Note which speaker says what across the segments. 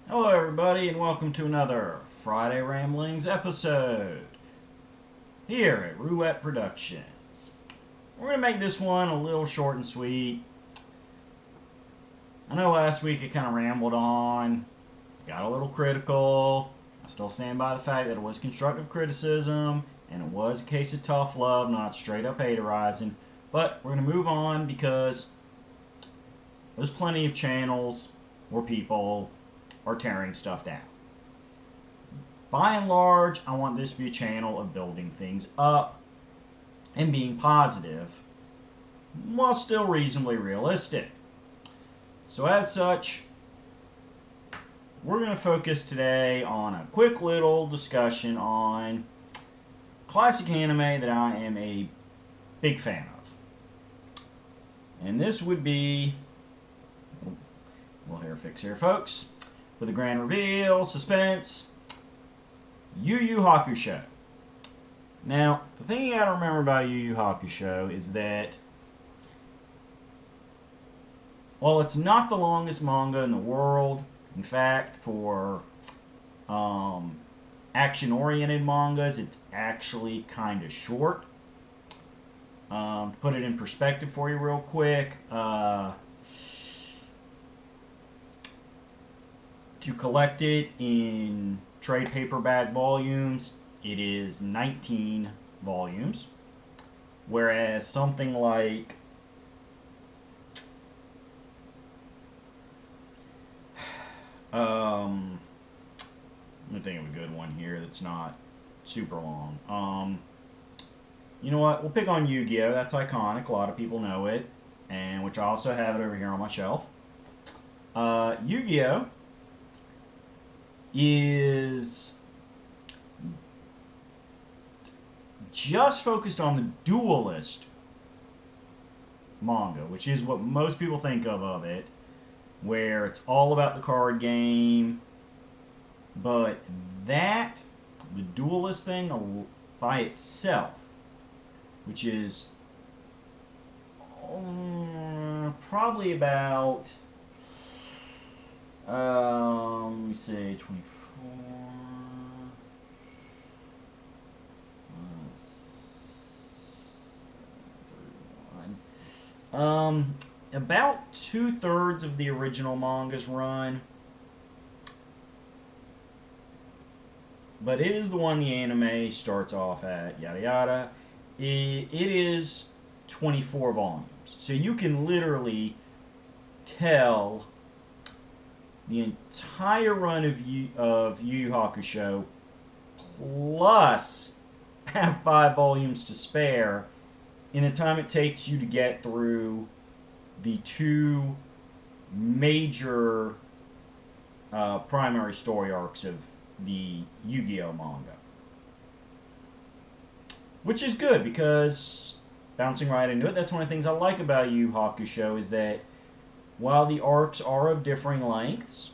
Speaker 1: Hello, everybody, and welcome to another Friday Ramblings episode here at Roulette Productions. We're going to make this one a little short and sweet. I know last week it kind of rambled on, got a little critical. I still stand by the fact that it was constructive criticism and it was a case of tough love, not straight up haterizing. But we're going to move on because there's plenty of channels where people are tearing stuff down. By and large, I want this to be a channel of building things up and being positive while still reasonably realistic. So as such, we're going to focus today on a quick little discussion on classic anime that I am a big fan of. And this would be, we'll hair fix here folks, for the grand reveal, suspense, Yu Yu Hakusho. Now, the thing you gotta remember about Yu Yu Hakusho is that while it's not the longest manga in the world, in fact, for action-oriented mangas, it's actually kind of short. To put it in perspective for you real quick, to collect it in trade paperback volumes, it is 19 volumes. Whereas something like let me think of a good one here that's not super long. You know what? We'll pick on Yu-Gi-Oh! That's iconic. A lot of people know it, and which I also have it over here on my shelf. Yu-Gi-Oh! Is just focused on the duelist manga, which is what most people think of it, where it's all about the card game. But that, the duelist thing by itself, which is probably about let me see, 24. About 2/3 of the original manga's run, but it is the one the anime starts off at. Yada yada. It is 24 volumes, so you can literally tell the entire run of Yu Yu Hakusho, plus have 5 volumes to spare in the time it takes you to get through the 2 major primary story arcs of the Yu-Gi-Oh! Manga. Which is good because, bouncing right into it, that's one of the things I like about Yu Hakusho is that while the arcs are of differing lengths,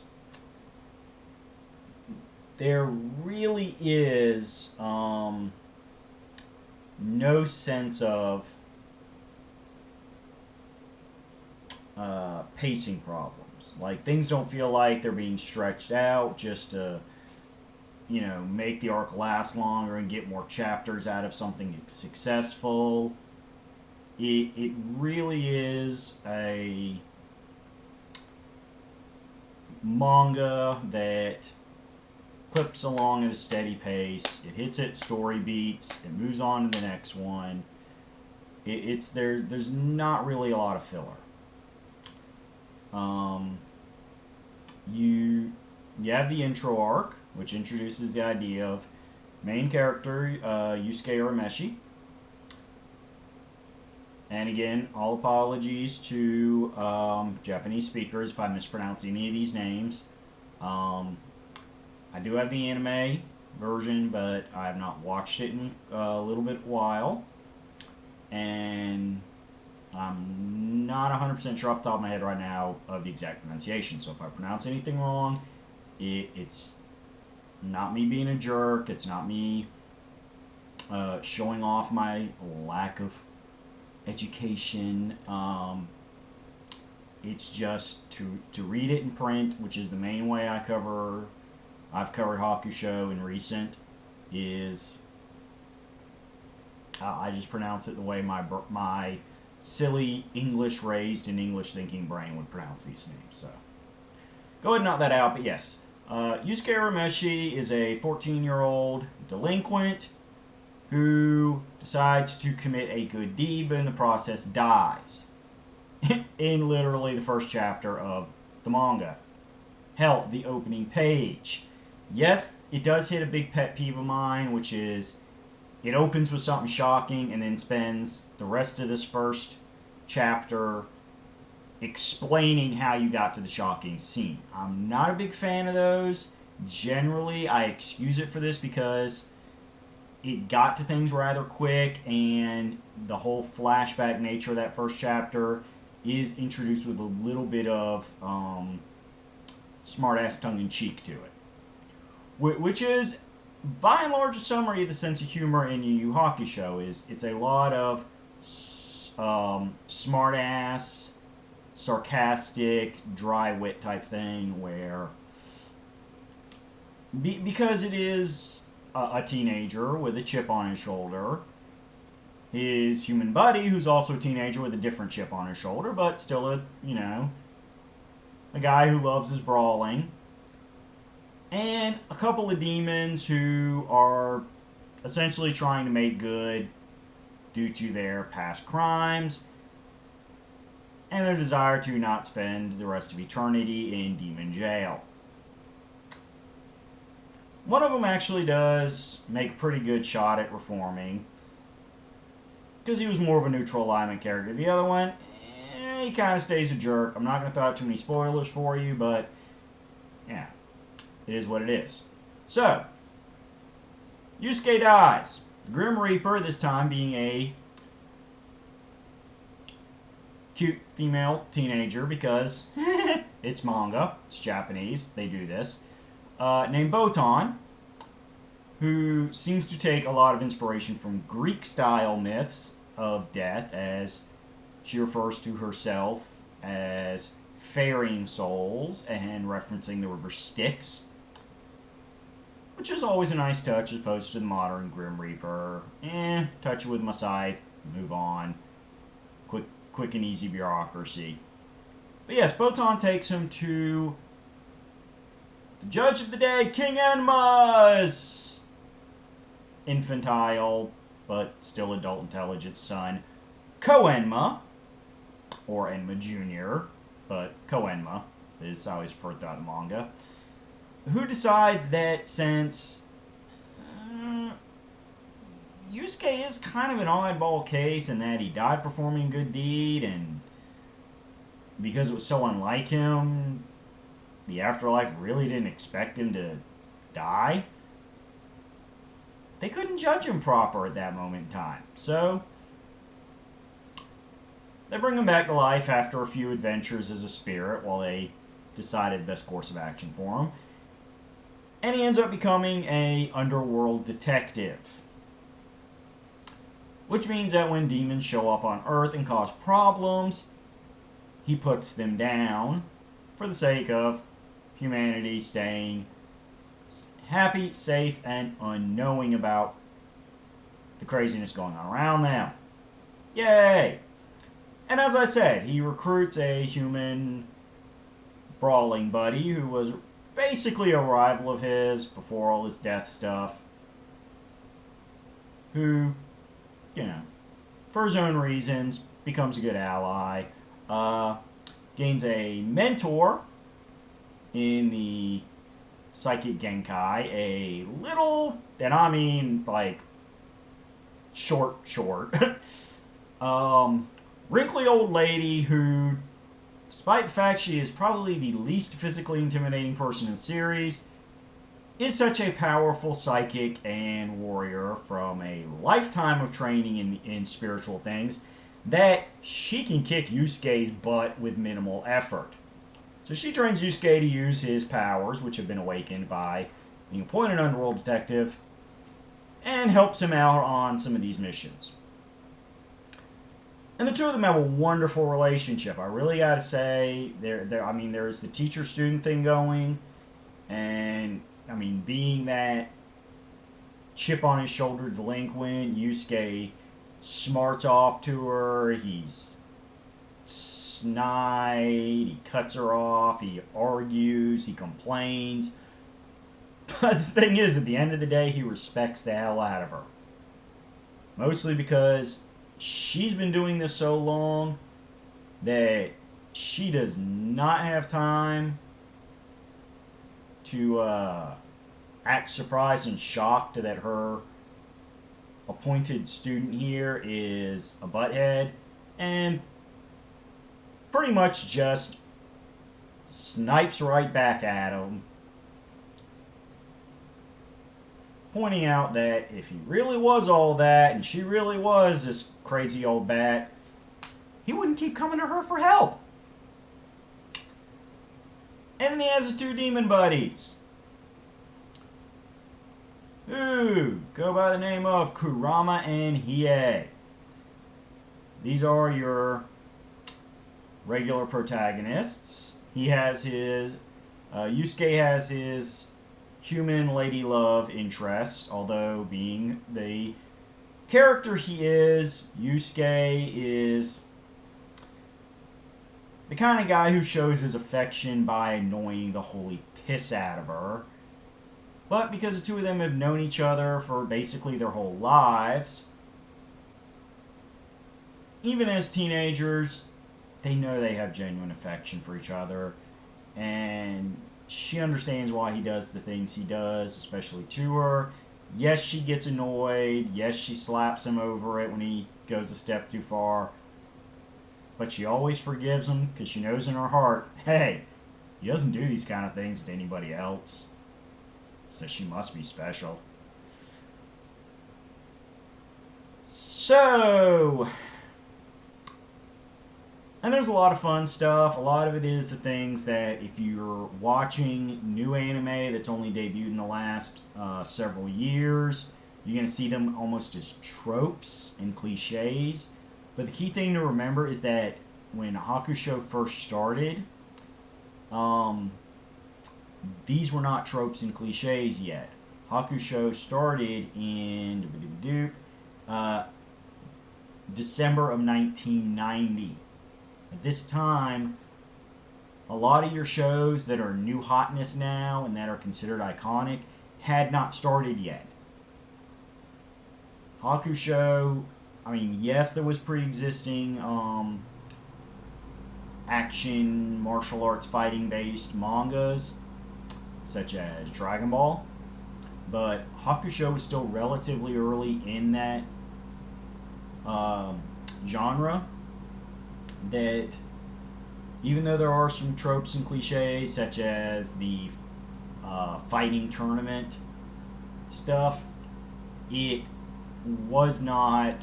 Speaker 1: there really is no sense of pacing problems. Like, things don't feel like they're being stretched out just to, make the arc last longer and get more chapters out of something successful. It really is a manga that clips along at a steady pace. It hits its story beats. It moves on to the next one. There's not really a lot of filler. You have the intro arc, which introduces the idea of main character Yusuke Urameshi. And again, all apologies to Japanese speakers if I mispronounce any of these names. I do have the anime version, but I have not watched it in a little bit while. And I'm not 100% sure off the top of my head right now of the exact pronunciation. So if I pronounce anything wrong, it's not me being a jerk. It's not me showing off my lack of education. It's just to read it in print, which is the main way I've covered Hakusho in recent, is I just pronounce it the way my silly English raised and English thinking brain would pronounce these names. So go ahead and knock that out. But yes, Yusuke Urameshi is a 14-year-old delinquent who decides to commit a good deed, but in the process dies in literally the first chapter of the manga. Hell, the opening page. Yes, it does hit a big pet peeve of mine, which is it opens with something shocking and then spends the rest of this first chapter explaining how you got to the shocking scene. I'm not a big fan of those. Generally, I excuse it for this because it got to things rather quick, and the whole flashback nature of that first chapter is introduced with a little bit of smart-ass tongue-in-cheek to it. Which is, by and large, a summary of the sense of humor in Yu Yu Hakusho. It's a lot of smart-ass, sarcastic, dry wit type thing where, because it is a teenager with a chip on his shoulder, his human buddy, who's also a teenager with a different chip on his shoulder, but still a guy who loves his brawling, and a couple of demons who are essentially trying to make good due to their past crimes and their desire to not spend the rest of eternity in demon jail. One of them actually does make a pretty good shot at reforming, because he was more of a neutral alignment character. The other one, he kind of stays a jerk. I'm not going to throw out too many spoilers for you, but yeah, it is what it is. So, Yusuke dies. The Grim Reaper, this time being a cute female teenager, because it's manga, it's Japanese, they do this, named Botan, who seems to take a lot of inspiration from Greek-style myths of death, as she refers to herself as ferrying souls and referencing the river Styx, which is always a nice touch as opposed to the modern Grim Reaper. Touch it with my scythe, move on. Quick and easy bureaucracy. But yes, Botan takes him to the Judge of the Dead, King Enma's infantile, but still adult intelligent son, Ko-Enma, or Enma Jr., but Ko-Enma is how he's referred throughout the manga, who decides that since Yusuke is kind of an oddball case in that he died performing a good deed, and because it was so unlike him, the afterlife really didn't expect him to die, they couldn't judge him proper at that moment in time. So they bring him back to life after a few adventures as a spirit while they decided the best course of action for him. And he ends up becoming an underworld detective. Which means that when demons show up on Earth and cause problems, he puts them down for the sake of humanity staying happy, safe, and unknowing about the craziness going on around them. Yay! And as I said, he recruits a human brawling buddy who was basically a rival of his before all this death stuff, who, for his own reasons, becomes a good ally, gains a mentor in the Psychic Genkai, a little, and I mean like short, wrinkly old lady who, despite the fact she is probably the least physically intimidating person in the series, is such a powerful psychic and warrior from a lifetime of training in spiritual things that she can kick Yusuke's butt with minimal effort. So she trains Yusuke to use his powers, which have been awakened by being appointed underworld detective, and helps him out on some of these missions. And the two of them have a wonderful relationship. I really got to say, I mean, there's the teacher-student thing going, and I mean, being that chip on his shoulder delinquent, Yusuke smarts off to her. He's snide. He cuts her off. He argues. He complains. But the thing is, at the end of the day, he respects the hell out of her. Mostly because she's been doing this so long that she does not have time to act surprised and shocked that her appointed student here is a butthead, and pretty much just snipes right back at him, pointing out that if he really was all that and she really was this crazy old bat, he wouldn't keep coming to her for help. And then he has his two demon buddies, who go by the name of Kurama and Hiei. These are your regular protagonists. He has his Yusuke has his human lady love interest, although being the character he is, Yusuke is the kind of guy who shows his affection by annoying the holy piss out of her. But because the two of them have known each other for basically their whole lives, even as teenagers, they know they have genuine affection for each other, and she understands why he does the things he does, especially to her. Yes, she gets annoyed. Yes, she slaps him over it when he goes a step too far. But she always forgives him because she knows in her heart, hey, he doesn't do these kind of things to anybody else. So she must be special. So, and there's a lot of fun stuff. A lot of it is the things that if you're watching new anime that's only debuted in the last several years, you're going to see them almost as tropes and cliches. But the key thing to remember is that when Hakusho first started, these were not tropes and cliches yet. Hakusho started in December of 1990. At this time, a lot of your shows that are new hotness now and that are considered iconic had not started yet. Hakusho, I mean, yes, there was pre-existing action, martial arts, fighting-based mangas, such as Dragon Ball, but Hakusho was still relatively early in that genre, that even though there are some tropes and cliches, such as the fighting tournament stuff, it was not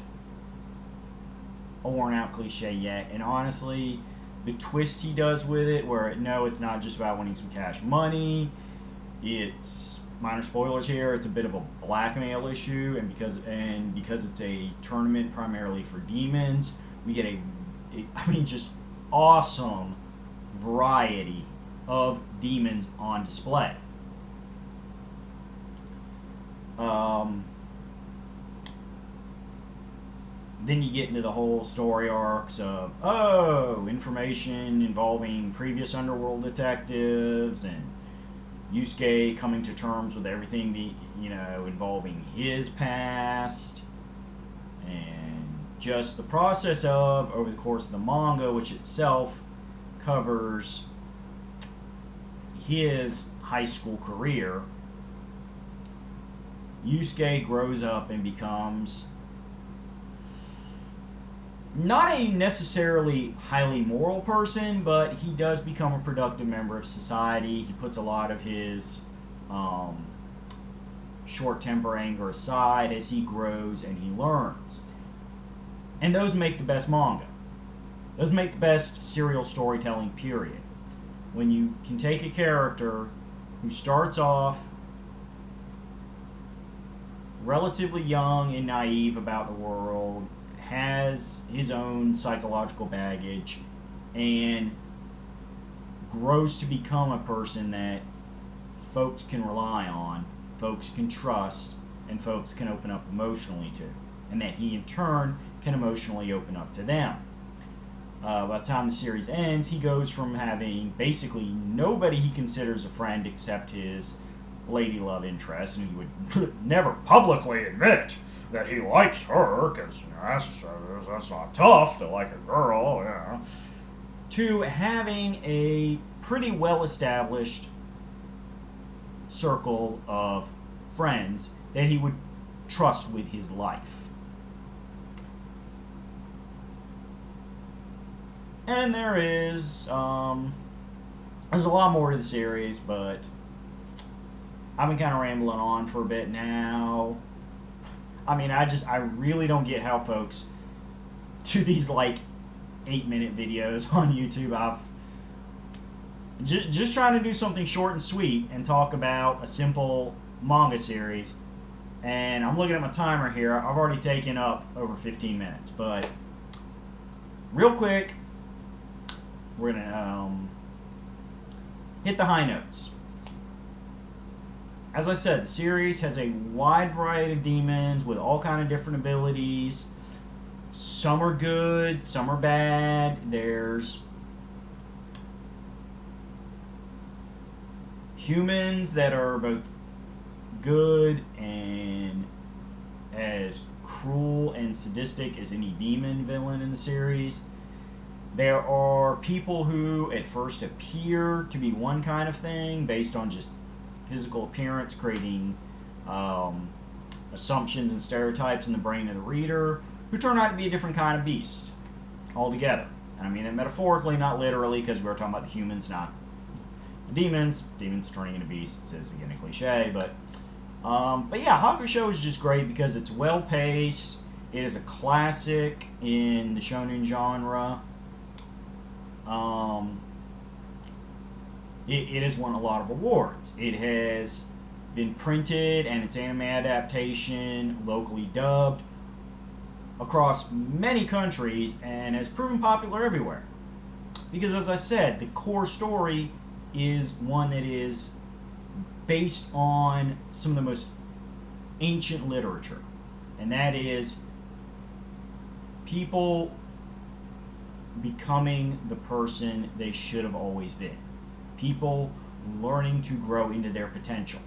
Speaker 1: a worn out cliche yet. And honestly, the twist he does with it, where no, it's not just about winning some cash money, it's, minor spoilers here, it's a bit of a blackmail issue, and because it's a tournament primarily for demons, we get just awesome variety of demons on display. Then you get into the whole story arcs of, information involving previous underworld detectives, and Yusuke coming to terms with everything, involving his past, and just the process of, over the course of the manga, which itself covers his high school career, Yusuke grows up and becomes not a necessarily highly moral person, but he does become a productive member of society. He puts a lot of his short temper, anger aside as he grows and he learns. And those make the best manga. Those make the best serial storytelling, period. When you can take a character who starts off relatively young and naive about the world, has his own psychological baggage and grows to become a person that folks can rely on, folks can trust, and folks can open up emotionally to, and that he in turn can emotionally open up to them. By the time the series ends, he goes from having basically nobody he considers a friend except his lady love interest, and he would never publicly admit that he likes her, because that's not tough to like a girl, to having a pretty well established circle of friends that he would trust with his life. And there's a lot more to the series, but I've been kind of rambling on for a bit now. I mean, I really don't get how folks do these like 8-minute videos on YouTube. I've just trying to do something short and sweet and talk about a simple manga series. And I'm looking at my timer here. I've already taken up over 15 minutes. But real quick, we're going to hit the high notes. As I said, the series has a wide variety of demons with all kind of different abilities. Some are good, some are bad. There's humans that are both good and as cruel and sadistic as any demon villain in the series. There are people who at first appear to be one kind of thing based on just physical appearance, creating assumptions and stereotypes in the brain of the reader, who turn out to be a different kind of beast altogether. And I mean that metaphorically, not literally, because we're talking about the humans, not the demons. Demons turning into beasts is again a cliche, but yeah, Hakusho is just great because it's well paced. It is a classic in the shonen genre. It has won a lot of awards. It has been printed and its anime adaptation locally dubbed across many countries and has proven popular everywhere. Because as I said, the core story is one that is based on some of the most ancient literature. And that is people becoming the person they should have always been. People learning to grow into their potential.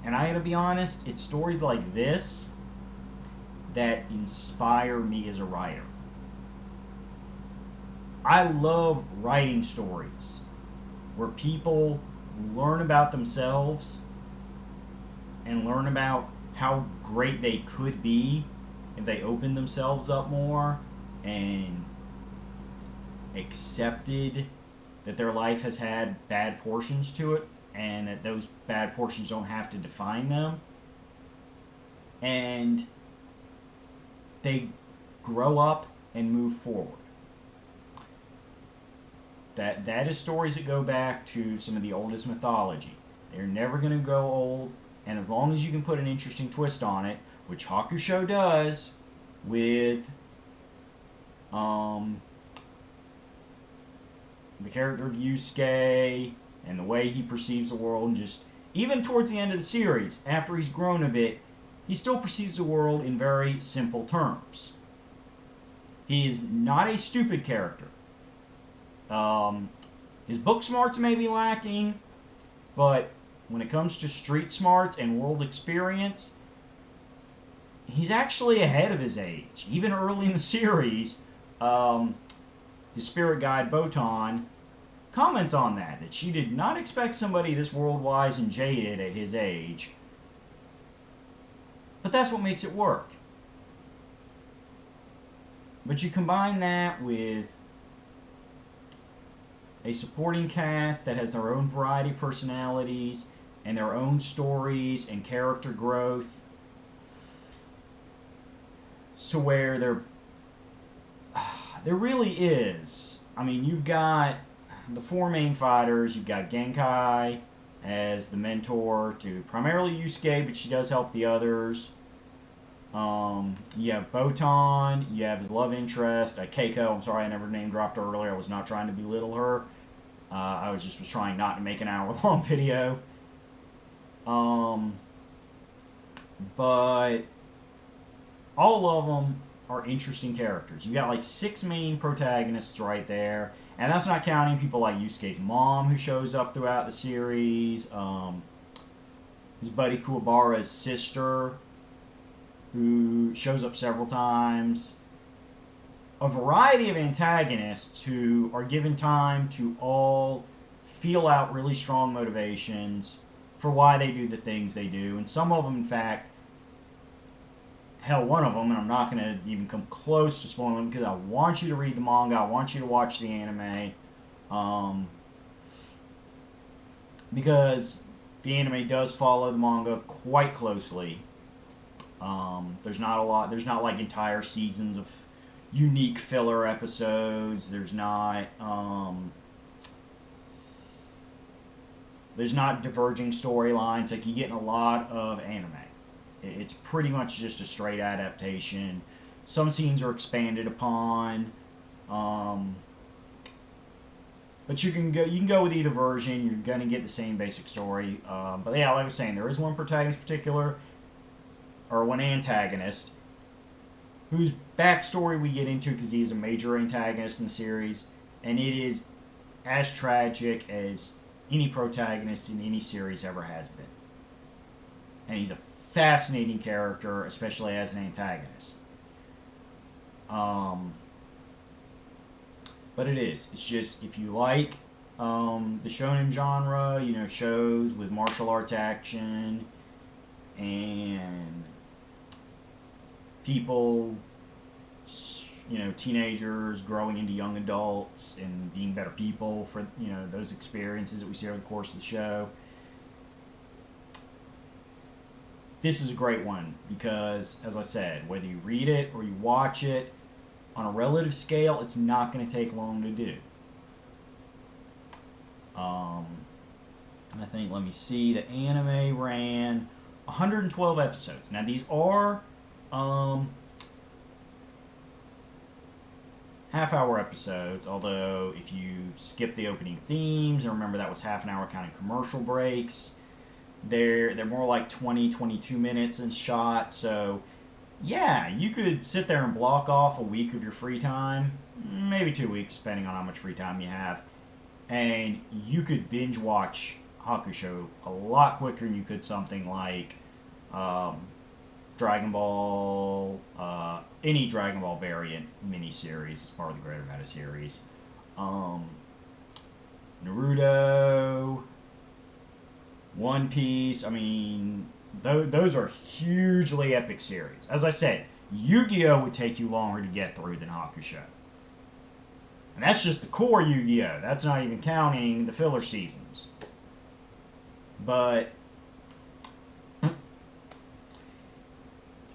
Speaker 1: And I gotta be honest, it's stories like this that inspire me as a writer. I love writing stories where people learn about themselves and learn about how great they could be if they opened themselves up more and accepted that their life has had bad portions to it and that those bad portions don't have to define them, and they grow up and move forward. That is stories that go back to some of the oldest mythology. They're never going to grow old, and as long as you can put an interesting twist on it, which Hakusho does with the character of Yusuke and the way he perceives the world, and just even towards the end of the series, after he's grown a bit, he still perceives the world in very simple terms. He is not a stupid character. His book smarts may be lacking, but when it comes to street smarts and world experience, he's actually ahead of his age. Even early in the series, his spirit guide Botan comments on that she did not expect somebody this world-wise and jaded at his age. But that's what makes it work. But you combine that with a supporting cast that has their own variety of personalities and their own stories and character growth, so where there really is. I mean, you've got the four main fighters. You've got Genkai as the mentor to primarily Yusuke, but she does help the others. You have Botan, you have his love interest, Keiko. I'm sorry I never name dropped her earlier. I was not trying to belittle her. I was trying not to make an hour-long video. Um, but all of them are interesting characters. You got like 6 main protagonists right there, and that's not counting people like Yusuke's mom who shows up throughout the series. His buddy Kuwabara's sister who shows up several times. A variety of antagonists who are given time to all feel out really strong motivations for why they do the things they do. And some of them, in fact, hell, one of them, and I'm not going to even come close to spoiling them because I want you to read the manga, I want you to watch the anime. Because the anime does follow the manga quite closely. There's not like entire seasons of unique filler episodes. There's not diverging storylines like you get in a lot of anime. It's pretty much just a straight adaptation. Some scenes are expanded upon, but you can go with either version. You're gonna get the same basic story. But yeah, like I was saying, there is one protagonist in particular, or one antagonist, whose backstory we get into because he is a major antagonist in the series, and it is as tragic as any protagonist in any series ever has been. And he's a fascinating character, especially as an antagonist. But it's just, if you like the shonen genre, shows with martial arts action and people, teenagers growing into young adults and being better people for, those experiences that we see over the course of the show. This is a great one because, as I said, whether you read it or you watch it, on a relative scale, it's not going to take long to do. I think, let me see, the anime ran 112 episodes. Now, these are half-hour episodes, although if you skip the opening themes, and remember that was half an hour counting commercial breaks, they're more like 22 minutes in shot, so yeah, you could sit there and block off a week of your free time, maybe 2 weeks, depending on how much free time you have, and you could binge watch Hakusho a lot quicker than you could something like Dragon Ball, any Dragon Ball variant miniseries as part of the Greater Meta series. Naruto, One Piece, I mean, those are hugely epic series. As I said, Yu-Gi-Oh! Would take you longer to get through than Hakusho. And that's just the core Yu-Gi-Oh! That's not even counting the filler seasons. But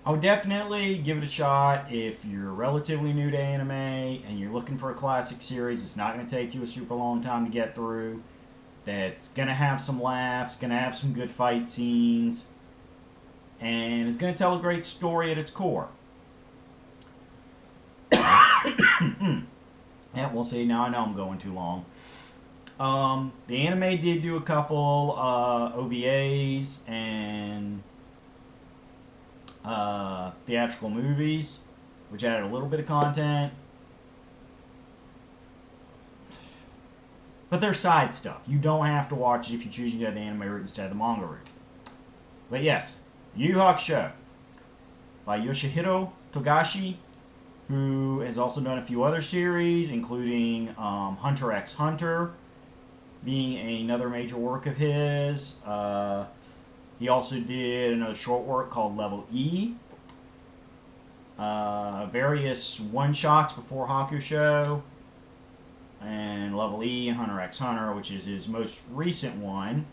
Speaker 1: I would definitely give it a shot if you're relatively new to anime and you're looking for a classic series. It's not going to take you a super long time to get through. That's going to have some laughs, going to have some good fight scenes, and it's going to tell a great story at its core. Yeah, we'll see. Now I know I'm going too long. The anime did do a couple OVAs and theatrical movies, which added a little bit of content. But they're side stuff. You don't have to watch it if you choose to go the anime route instead of the manga route. But yes, Yu Yu Hakusho by Yoshihiro Togashi, who has also done a few other series, including Hunter x Hunter, being another major work of his. He also did another short work called Level E. Various one-shots before Hakusho, and Level E and Hunter x Hunter, which is his most recent one.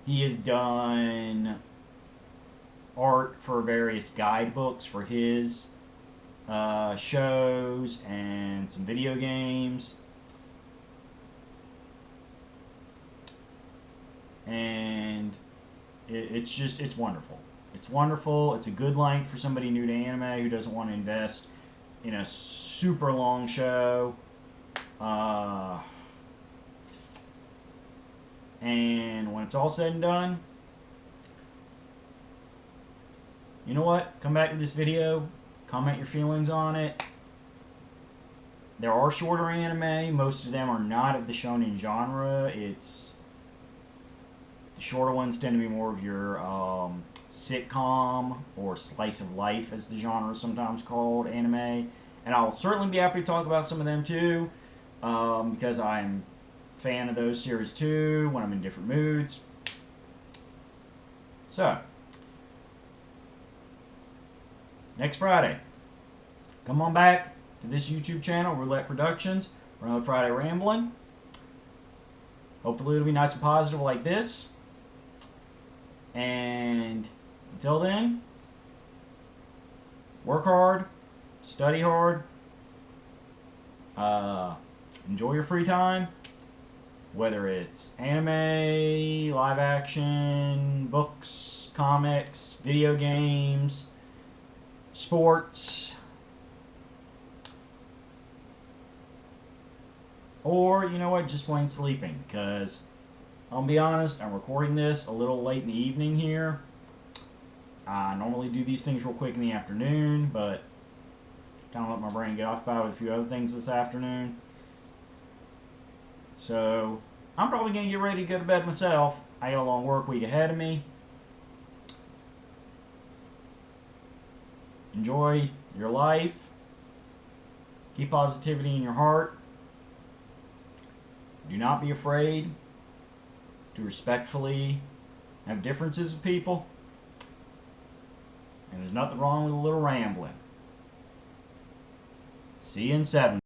Speaker 1: He has done art for various guidebooks for his shows and some video games. And it's wonderful. It's wonderful. It's a good length for somebody new to anime who doesn't want to invest in a super long show. And when it's all said and done, you know what? Come back to this video, comment your feelings on it. There are shorter anime. Most of them are not of the shonen genre. It's the shorter ones tend to be more of your sitcom or slice of life, as the genre is sometimes called, anime. And I'll certainly be happy to talk about some of them too, because I'm a fan of those series too when I'm in different moods. So, next Friday, come on back to this YouTube channel, Roulette Productions, for another Friday Rambling. Hopefully it'll be nice and positive like this. And until then, work hard, study hard, enjoy your free time, whether it's anime, live action, books, comics, video games, sports, or, you know what, just plain sleeping, because I'll be honest, I'm recording this a little late in the evening here. I normally do these things real quick in the afternoon, but kind of let my brain get occupied with a few other things this afternoon. So, I'm probably going to get ready to go to bed myself. I got a long work week ahead of me. Enjoy your life. Keep positivity in your heart. Do not be afraid to respectfully have differences with people. And there's nothing wrong with a little rambling. See you in 7.